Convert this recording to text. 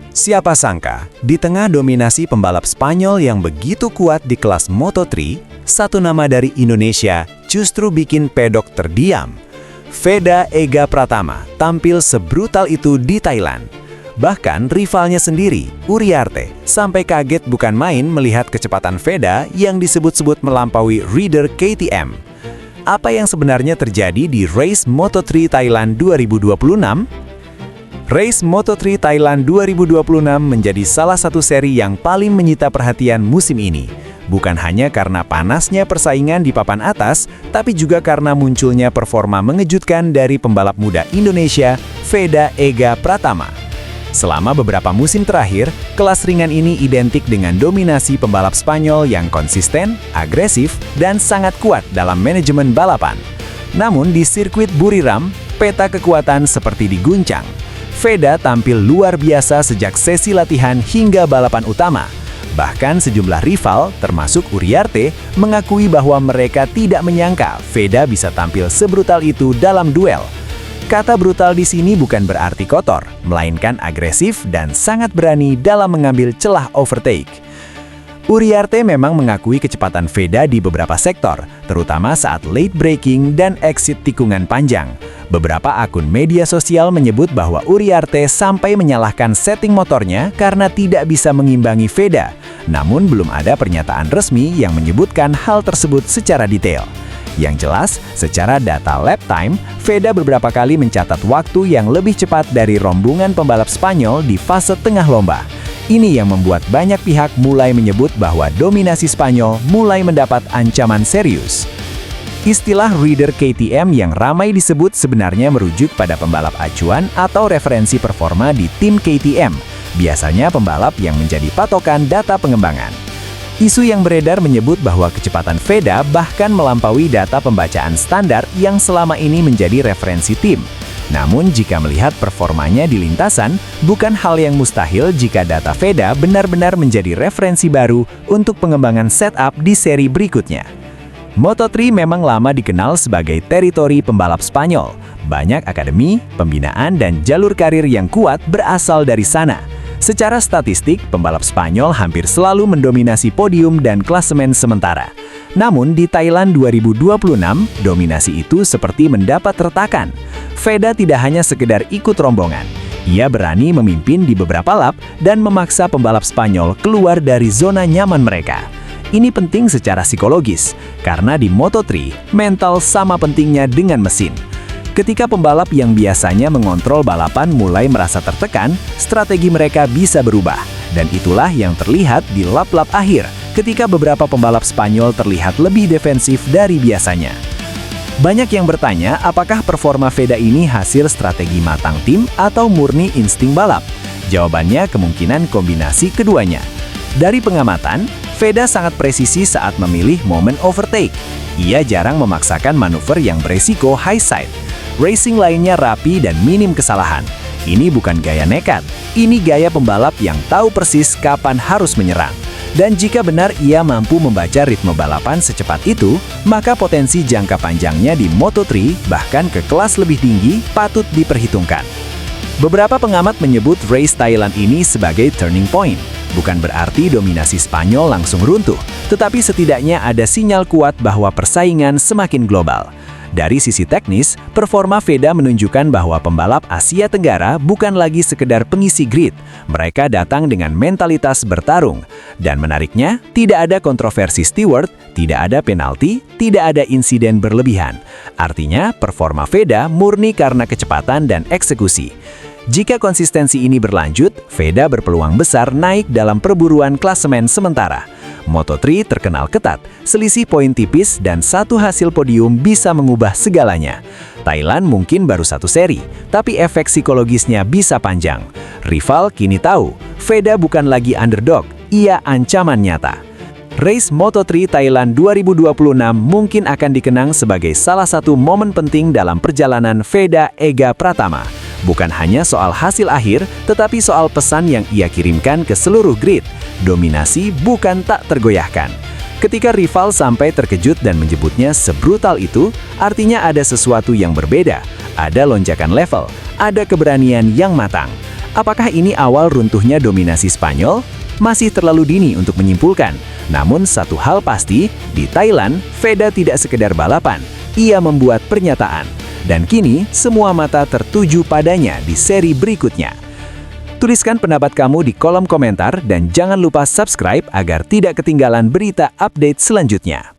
Siapa sangka, di tengah dominasi pembalap Spanyol yang begitu kuat di kelas Moto3, satu nama dari Indonesia justru bikin pedok terdiam. Veda Ega Pratama tampil sebrutal itu di Thailand. Bahkan rivalnya sendiri, Uriarte, sampai kaget bukan main melihat kecepatan Veda yang disebut-sebut melampaui rider KTM. Apa yang sebenarnya terjadi di Race Moto3 Thailand 2026? Race Moto3 Thailand 2026 menjadi salah satu seri yang paling menyita perhatian musim ini. Bukan hanya karena panasnya persaingan di papan atas, tapi juga karena munculnya performa mengejutkan dari pembalap muda Indonesia, Veda Ega Pratama. Selama beberapa musim terakhir, kelas ringan ini identik dengan dominasi pembalap Spanyol yang konsisten, agresif, dan sangat kuat dalam manajemen balapan. Namun di sirkuit Buriram, peta kekuatan seperti diguncang. Veda tampil luar biasa sejak sesi latihan hingga balapan utama. Bahkan sejumlah rival, termasuk Uriarte, mengakui bahwa mereka tidak menyangka Veda bisa tampil sebrutal itu dalam duel. Kata brutal di sini bukan berarti kotor, melainkan agresif dan sangat berani dalam mengambil celah overtake. Uriarte memang mengakui kecepatan Veda di beberapa sektor, terutama saat late braking dan exit tikungan panjang. Beberapa akun media sosial menyebut bahwa Uriarte sampai menyalahkan setting motornya karena tidak bisa mengimbangi Veda. Namun belum ada pernyataan resmi yang menyebutkan hal tersebut secara detail. Yang jelas, secara data lap time, Veda beberapa kali mencatat waktu yang lebih cepat dari rombongan pembalap Spanyol di fase tengah lomba. Ini yang membuat banyak pihak mulai menyebut bahwa dominasi Spanyol mulai mendapat ancaman serius. Istilah rider KTM yang ramai disebut sebenarnya merujuk pada pembalap acuan atau referensi performa di tim KTM, biasanya pembalap yang menjadi patokan data pengembangan. Isu yang beredar menyebut bahwa kecepatan Veda bahkan melampaui data pembacaan standar yang selama ini menjadi referensi tim. Namun jika melihat performanya di lintasan, bukan hal yang mustahil jika data Veda benar-benar menjadi referensi baru untuk pengembangan setup di seri berikutnya. Moto3 memang lama dikenal sebagai teritori pembalap Spanyol. Banyak akademi, pembinaan, dan jalur karir yang kuat berasal dari sana. Secara statistik, pembalap Spanyol hampir selalu mendominasi podium dan klasemen sementara. Namun di Thailand 2026, dominasi itu seperti mendapat retakan. Veda tidak hanya sekedar ikut rombongan. Ia berani memimpin di beberapa lap dan memaksa pembalap Spanyol keluar dari zona nyaman mereka. Ini penting secara psikologis, karena di Moto3, mental sama pentingnya dengan mesin. Ketika pembalap yang biasanya mengontrol balapan mulai merasa tertekan, strategi mereka bisa berubah. Dan itulah yang terlihat di lap-lap akhir, ketika beberapa pembalap Spanyol terlihat lebih defensif dari biasanya. Banyak yang bertanya apakah performa Veda ini hasil strategi matang tim atau murni insting balap? Jawabannya kemungkinan kombinasi keduanya. Dari pengamatan, Veda sangat presisi saat memilih momen overtake. Ia jarang memaksakan manuver yang beresiko high side. Racing lainnya rapi dan minim kesalahan. Ini bukan gaya nekat, ini gaya pembalap yang tahu persis kapan harus menyerang. Dan jika benar ia mampu membaca ritme balapan secepat itu, maka potensi jangka panjangnya di Moto3 bahkan ke kelas lebih tinggi patut diperhitungkan. Beberapa pengamat menyebut race Thailand ini sebagai turning point. Bukan berarti dominasi Spanyol langsung runtuh, tetapi setidaknya ada sinyal kuat bahwa persaingan semakin global. Dari sisi teknis, performa Veda menunjukkan bahwa pembalap Asia Tenggara bukan lagi sekedar pengisi grid. Mereka datang dengan mentalitas bertarung. Dan menariknya, tidak ada kontroversi steward, tidak ada penalti, tidak ada insiden berlebihan. Artinya, performa Veda murni karena kecepatan dan eksekusi. Jika konsistensi ini berlanjut, Veda berpeluang besar naik dalam perburuan klasemen sementara. Moto3 terkenal ketat, selisih poin tipis dan satu hasil podium bisa mengubah segalanya. Thailand mungkin baru satu seri, tapi efek psikologisnya bisa panjang. Rival kini tahu, Veda bukan lagi underdog, ia ancaman nyata. Race Moto3 Thailand 2026 mungkin akan dikenang sebagai salah satu momen penting dalam perjalanan Veda Ega Pratama. Bukan hanya soal hasil akhir, tetapi soal pesan yang ia kirimkan ke seluruh grid. Dominasi bukan tak tergoyahkan. Ketika rival sampai terkejut dan menyebutnya sebrutal itu, artinya ada sesuatu yang berbeda. Ada lonjakan level, ada keberanian yang matang. Apakah ini awal runtuhnya dominasi Spanyol? Masih terlalu dini untuk menyimpulkan. Namun satu hal pasti, di Thailand, Veda tidak sekedar balapan, ia membuat pernyataan. Dan kini, semua mata tertuju padanya di seri berikutnya. Tuliskan pendapat kamu di kolom komentar dan jangan lupa subscribe agar tidak ketinggalan berita update selanjutnya.